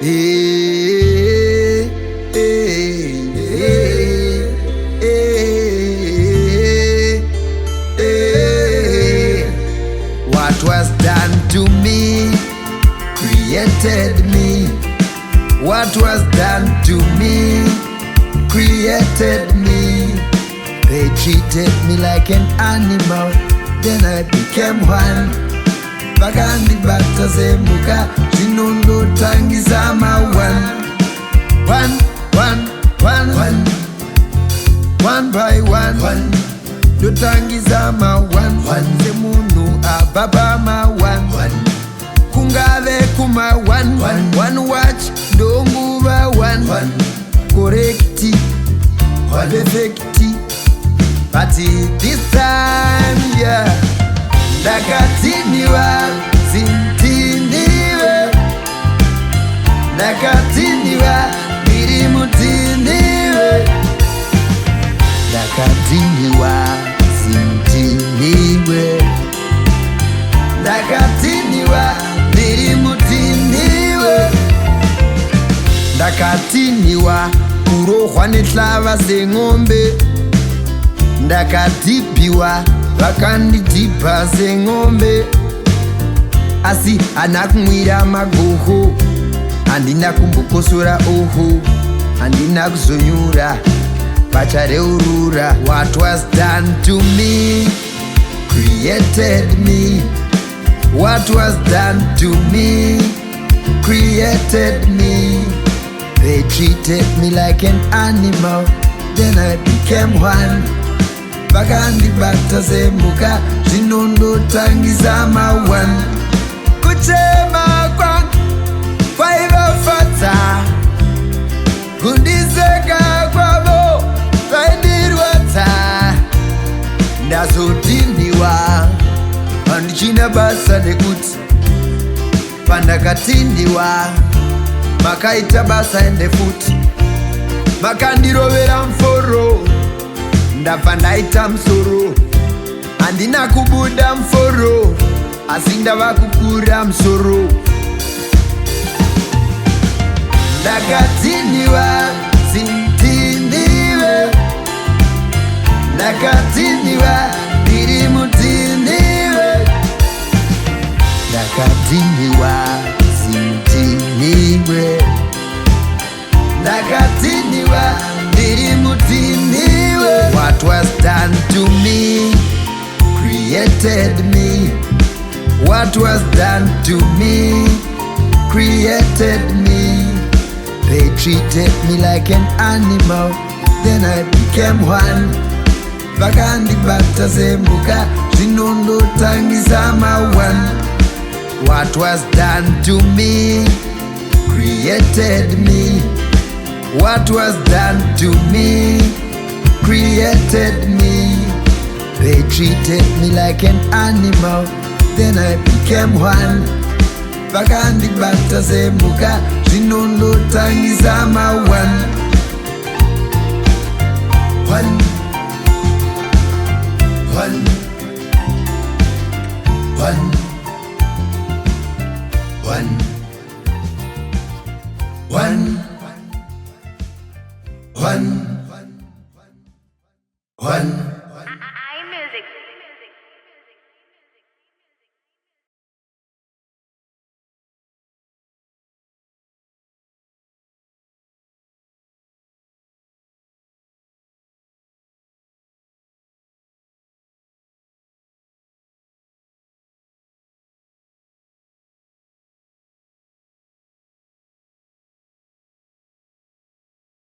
Eh, eh, eh, eh, eh. What was done to me created me. What was done to me created me. They treated me like an animal, then I became one. Vakandi batazemuka zvinondo tangisa one. One by one ndotangisa one. Semunhu ababa one. Kungave kuma one watch ndonguva one. Correcti, perfecti, but this time, yeah. Ndakatiniwa, sintiniwe. Ndakatiniwa, ndirimutiniwe. Ndakatiniwa, sintiniwe. Ndakatiniwa, ndirimutiniwe. Ndakatiniwa, kurohwa nehlava seng'ombe. Ndakadhibhiwa vakandidhibha seng'ombe. Asi hana kumwira magoho, handina kumbokosora oho, handina kuzonyura vachareurura. What was done to me created me. What was done to me created me. They treated me like an animal, then I became one. Vakandi batazemuka zvinondo tangisa one. Kuchema kwangu kwaivafadza, kundiseka kwavo kwaindirwadza. Ndazotiniwa, handichina basa nekuti pandakatiniwa makaita basa ende futi. Makandirovera mforo, ndabva ndaita musoro. Handina kubuda muforo, asi ndava kukura musoro. Ndakatiniwa, sintiniwe. Ndakatiniwa, ndirimutiniwe. Ndakatiniwa, sintiniwe. Ndakatiniwa, ndirimutiniwe. What was done to me created me. What was done to me created me. They treated me like an animal, then I became one. Vakandi batazemuka zvinondo tangisa one. What was done to me created me. What was done to me created me. They treated me like an animal, then I became one. Vakandi batazemuka zvinondo tangisa one. One.